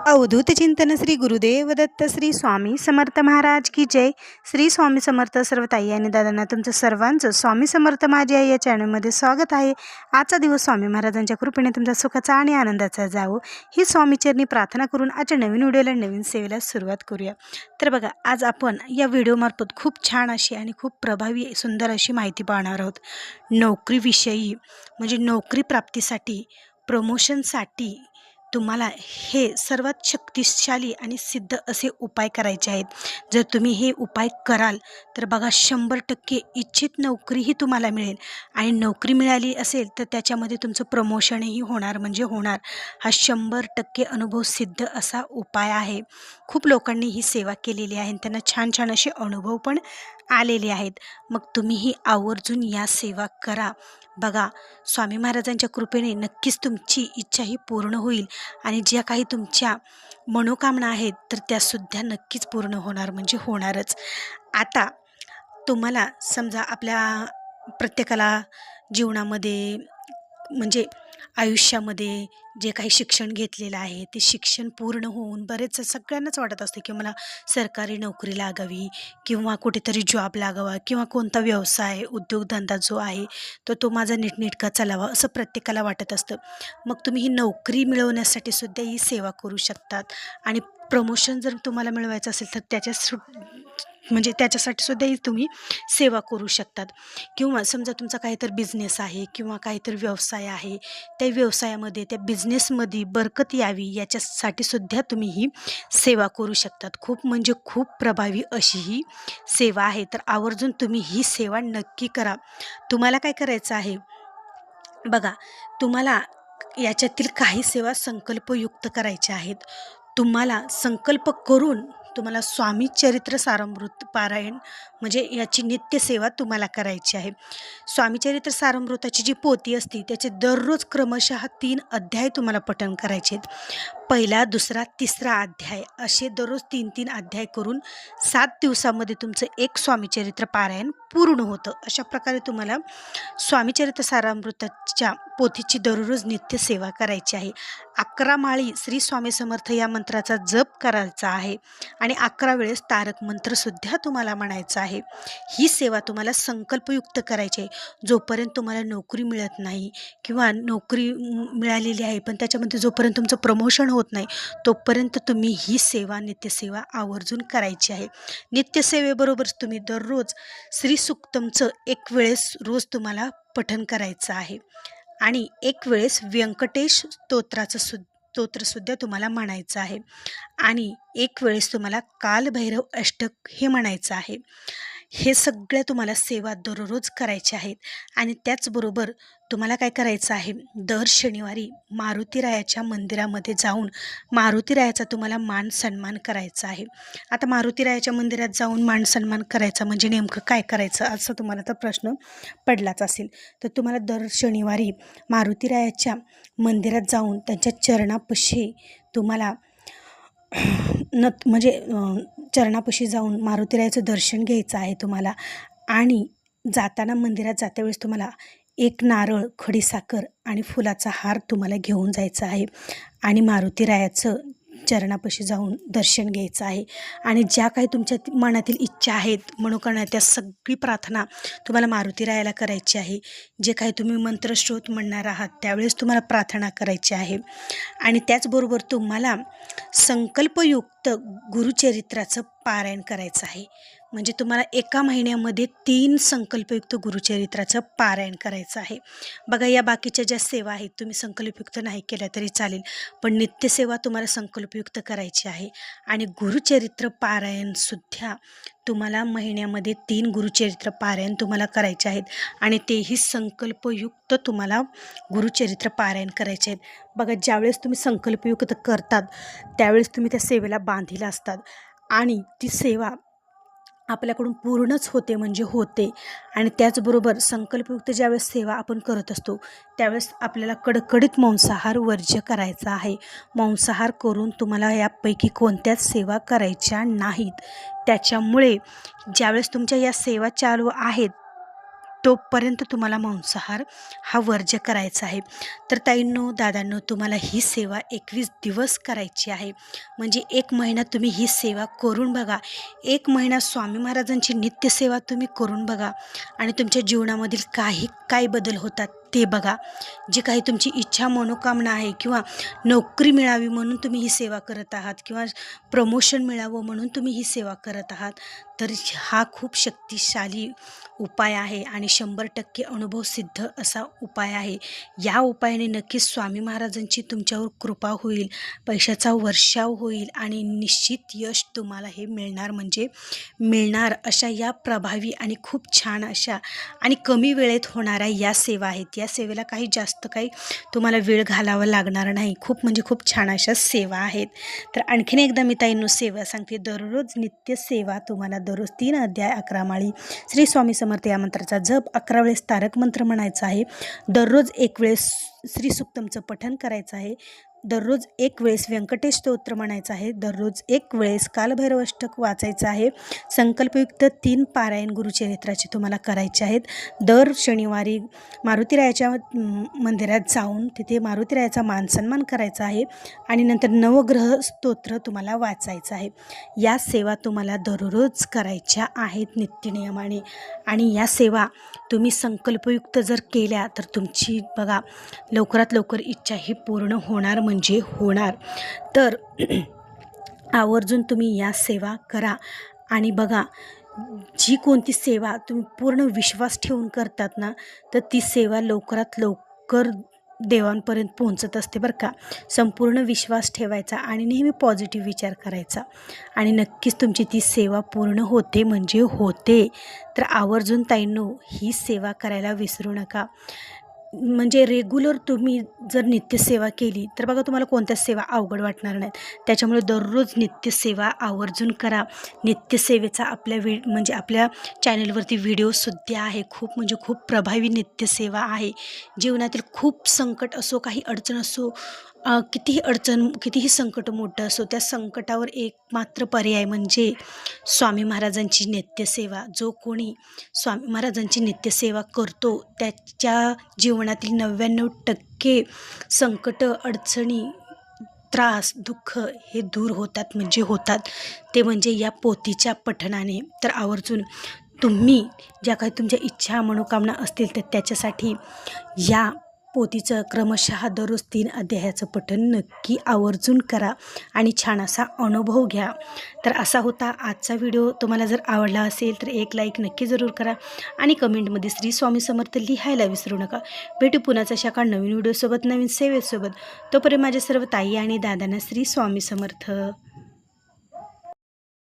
अवधूत चिंतन श्री गुरुदेव दत्त श्री स्वामी समर्थ महाराज की जय. श्री स्वामी समर्थ. सर्व ताई आणि दादांना तुमचं सर्वांचं स्वामी समर्थ माझ्या या चॅनलमध्ये स्वागत आहे. आजचा दिवस स्वामी महाराजांच्या कृपेने तुमचा सुखाचा आणि आनंदाचा जावो ही स्वामीचरणी प्रार्थना करून आजच्या नवीन व्हिडिओला नवीन सेवेला सुरुवात करूया. तर बघा, आज आपण या व्हिडिओमार्फत खूप छान अशी आणि खूप प्रभावी सुंदर अशी माहिती पाहणार आहोत. नोकरीविषयी म्हणजे नोकरी प्राप्तीसाठी, प्रमोशनसाठी तुम्हाला हे सर्वात शक्तिशाली आणि सिद्ध असे उपाय करायचे आहेत. जर तुम्ही हे उपाय कराल तर बघा 100% इच्छित नोकरीही तुम्हाला मिळेल. आणि नोकरी मिळाली असेल तर त्याच्यामध्ये तुमचं प्रमोशनही होणार म्हणजे होणार. हा 100% अनुभव सिद्ध असा उपाय आहे. खूप लोकांनी ही सेवा केलेली आहे आणि त्यांना छान छान असे अनुभव पण आलेले आहेत. मग तुम्हीही आवर्जून या सेवा करा. बघा, स्वामी महाराजांच्या कृपेने नक्कीच तुमची इच्छा ही पूर्ण होईल आणि ज्या काही तुमच्या मनोकामना आहेत तर त्यासुद्धा नक्कीच पूर्ण होणार म्हणजे होणारच. आता तुम्हाला समजा आपल्या प्रत्येकाला जीवनामध्ये म्हणजे आयुष्यामध्ये जे काही शिक्षण घेतलेलं आहे ते शिक्षण पूर्ण होऊन बरेच सगळ्यांनाच वाटत असते की मला सरकारी नोकरी लागावी किंवा कुठेतरी जॉब लागावा किंवा कोणता व्यवसाय उद्योगधंदा जो आहे तो माझा नीटनेटका चालावा असं प्रत्येकाला वाटत असतं. मग तुम्ही ही नोकरी मिळवण्यासाठी सुद्धा ही सेवा करू शकतात. आणि प्रमोशन जर तुम्हाला मिळवायचं असेल तर म्हणजे त्याच्यासाठी सुद्धा ही तुम्ही सेवा करू शकतात. किंवा समजा तुमचा काहीतरी बिझनेस आहे किंवा काहीतरी व्यवसाय आहे, त्या व्यवसायामध्ये त्या बिझनेसमध्ये बरकत यावी याच्यासाठी सुद्धा तुम्ही ही सेवा करू शकतात. खूप म्हणजे खूप प्रभावी अशी ही सेवा आहे. तर आवर्जून तुम्ही ही सेवा नक्की करा. तुम्हाला काय करायचं आहे बघा, तुम्हाला याच्यातील काही सेवा संकल्पयुक्त करायच्या आहेत. तुम्हाला संकल्प करून तुम्हाला स्वामी चरित्र सारामृत पारायण म्हणजे याची नित्यसेवा तुम्हाला करायची आहे. स्वामी चरित्र सारामृताची जी पोथी असते त्याचे दररोज क्रमशः 3 अध्याय तुम्हाला पठण करायचे आहेत. पहिला, दुसरा, तिसरा अध्याय असे दररोज 3-3 अध्याय करून 7 दिवसामध्ये तुमचं एक स्वामीचरित्र पारायण पूर्ण होतं. अशा प्रकारे तुम्हाला स्वामीचरित्र सारामृताच्या पोथीची दररोज नित्य सेवा करायची आहे. 11 माळी श्री स्वामी समर्थ या मंत्राचा जप करायचा आहे आणि 11 वेळेस तारक मंत्रसुद्धा तुम्हाला म्हणायचा आहे. ही सेवा तुम्हाला संकल्पयुक्त करायची आहे. जोपर्यंत तुम्हाला नोकरी मिळत नाही किंवा नोकरी मिळालेली आहे पण त्याच्यामध्ये जोपर्यंत तुमचं प्रमोशन होत नाही तोपर्यंत तुम्ही ही सेवा नित्यसेवा आवर्जून करायची आहे. नित्यसेवेबरोबरच तुम्ही दररोज श्री सुक्तमचं एक वेळेस रोज तुम्हाला पठण करायचं आहे आणि एक वेळेस व्यंकटेश स्तोत्रसुद्धा तुम्हाला म्हणायचं आहे आणि एक वेळेस तुम्हाला कालभैरव अष्टक हे म्हणायचं आहे. हे सगळ्या तुम्हाला सेवा दररोज करायच्या आहेत. आणि त्याचबरोबर तुम्हाला काय करायचं आहे, दर शनिवारी मारुतीरायाच्या मंदिरामध्ये जाऊन मारुतीरायाचा तुम्हाला मान सन्मान करायचा आहे. आता मारुतीरायाच्या मंदिरात जाऊन मान सन्मान करायचा म्हणजे नेमकं काय करायचं असं तुम्हाला तर प्रश्न पडलाच असेल. तर तुम्हाला दर शनिवारी मारुतीरायाच्या मंदिरात जाऊन त्यांच्या चरणापाशी तुम्हाला चरणापाशी जाऊन मारुतीरायाचं दर्शन घ्यायचं आहे तुम्हाला. आणि जाताना मंदिरात जात्यावेळेस तुम्हाला एक नारळ, खडीसाखर आणि फुलाचा हार तुम्हाला घेऊन जायचा आहे आणि मारुतीरायाचं चरणापाशी जाऊन दर्शन घ्यायचं आहे. आणि ज्या काही तुमच्या मनातील इच्छा आहेत, मनोकामना, त्या सगळी प्रार्थना तुम्हाला मारुतीरायाला करायची आहे. जे काही तुम्ही मंत्रश्रोत म्हणणार आहात त्यावेळेस तुम्हाला प्रार्थना करायची आहे. आणि त्याचबरोबर तुम्हाला संकल्पयुक्त गुरुचरित्राचं पारायण करायचं आहे. म्हणजे तुम्हाला एका महिन्यामध्ये 3 संकल्पयुक्त गुरुचरित्राचं पारायण करायचं आहे. बघा, या बाकीच्या ज्या सेवा आहेत तुम्ही संकल्पयुक्त नाही केल्या तरी चालेल, पण नित्यसेवा तुम्हाला संकल्पयुक्त करायची आहे. आणि गुरुचरित्र पारायणसुद्धा तुम्हाला महिन्यामध्ये 3 गुरुचरित्र पारायण तुम्हाला करायचे आहेत आणि तेही संकल्पयुक्त तुम्हाला गुरुचरित्र पारायण करायचे आहेत. बघा, ज्यावेळेस तुम्ही संकल्पयुक्त करतात त्यावेळेस तुम्ही त्या सेवेला बांधील असतात आणि ती सेवा आपल्याकडून पूर्णच होते म्हणजे होते. आणि त्याचबरोबर संकल्पयुक्त ज्यावेळेस सेवा आपण करत असतो त्यावेळेस आपल्याला कडकडीत मांसाहार वर्ज्य करायचा आहे. मांसाहार करून तुम्हाला यापैकी कोणत्याच सेवा करायच्या नाहीत. त्याच्यामुळे ज्यावेळेस तुमच्या या सेवा चालू आहेत तोपर्यंत तुम्हाला मांसाहार हा वर्ज्य करायचा आहे. तर ताईंनो, दादांनो, तुम्हाला ही सेवा 21 दिवस करायची आहे. म्हणजे 1 महिना तुम्ही ही सेवा करून बघा. 1 महिना स्वामी महाराजांची नित्यसेवा तुम्ही करून बघा आणि तुमच्या जीवनामधील काय बदल होतात ते बघा. जी काही तुमची इच्छा मनोकामना आहे किंवा नोकरी मिळावी म्हणून तुम्ही ही सेवा करत आहात किंवा प्रमोशन मिळावं म्हणून तुम्ही ही सेवा करत आहात, तर हा खूप शक्तिशाली उपाय आहे आणि 100% अनुभवसिद्ध असा उपाय आहे. या उपायाने नक्कीच स्वामी महाराजांची तुमच्यावर कृपा होईल, पैशाचा वर्षाव होईल आणि निश्चित यश तुम्हाला हे मिळणार म्हणजे मिळणार. अशा या प्रभावी आणि खूप छान अशा आणि कमी वेळेत होणाऱ्या या सेवा आहेत. या सेवेला जास्त काही तुम्हाला वेळ घालावा लागणार नाही. खूप म्हणजे खूप छान अशा सेवा आहेत. तर आणखीन एकदा मी ताईंनो सेवा सांगते. दररोज नित्य सेवा तुम्हाला दररोज 3 अध्याय 11 माळी श्री स्वामी समर्थ या मंत्राचा जप 11 वेळेस तारक मंत्र म्हणायचा आहे. दररोज 1 वेळेस श्री सुक्तमचं पठण करायचं आहे. दररोज 1 वेळेस व्यंकटेश स्तोत्र म्हणायचं आहे. दररोज 1 वेळेस कालभैरव अष्टक वाचायचं आहे. संकल्पयुक्त 3 पारायण गुरुचरित्राचे तुम्हाला करायचे आहेत. दर शनिवारी मारुतीरायाच्या मंदिरात जाऊन तिथे मारुतीरायाचा मानसन्मान करायचा आहे आणि नंतर नवग्रह स्तोत्र तुम्हाला वाचायचं आहे. या सेवा तुम्हाला दररोज करायच्या आहेत नित्यनियमाने आणि या सेवा तुम्ही संकल्पयुक्त जर केल्या तर तुमची बघा लवकरात लवकर इच्छा ही पूर्ण होणार म्हणजे होणार. तर आवर्जून तुम्ही या सेवा करा आणि बघा जी कोणती सेवा तुम्ही पूर्ण विश्वास ठेवून करतात ना, तर ती सेवा लवकरात लवकर देवांपर्यंत पोहोचत असते बरं का. संपूर्ण विश्वास ठेवायचा आणि नेहमी पॉझिटिव्ह विचार करायचा आणि नक्कीच तुमची ती सेवा पूर्ण होते म्हणजे होते. तर आवर्जून ताईंनो ही सेवा करायला विसरू नका. म्हणजे रेग्युलर तुम्ही जर नित्यसेवा केली तर बघा तुम्हाला कोणत्याच सेवा अवघड वाटणार नाहीत. त्याच्यामुळे दररोज नित्यसेवा आवर्जून करा. नित्यसेवेचा आपल्या चॅनलवरती व्हिडिओसुद्धा आहे. खूप म्हणजे खूप प्रभावी नित्यसेवा आहे. जीवनातील खूप संकट असो, काही अडचण असो, कितीही संकट मोठं असो, त्या संकटावर एकमात्र पर्याय म्हणजे स्वामी महाराजांची नित्यसेवा. जो कोणी स्वामी महाराजांची नित्यसेवा करतो त्याच्या जीवनातील 99% संकट, अडचणी, त्रास, दुःख हे दूर होतात म्हणजे होतात. ते म्हणजे या पोथीच्या पठणाने. तर आवर्जून तुम्ही ज्या काही तुमच्या इच्छा मनोकामना असतील तर त्याच्यासाठी या पोथीचं क्रमशः दररोज 3 अध्यायाचं पठण नक्की आवर्जून करा आणि छान असा अनुभव घ्या. तर असा होता आजचा व्हिडिओ. तुम्हाला जर आवडला असेल तर एक लाईक नक्की जरूर करा आणि कमेंटमध्ये श्री स्वामी समर्थ लिहायला विसरू नका. भेटू पुन्हाच अशा का नवीन व्हिडिओसोबत, नवीन सेवेसोबत. तोपर्यंत माझ्या सर्व ताई आणि दादांना श्री स्वामी समर्थ.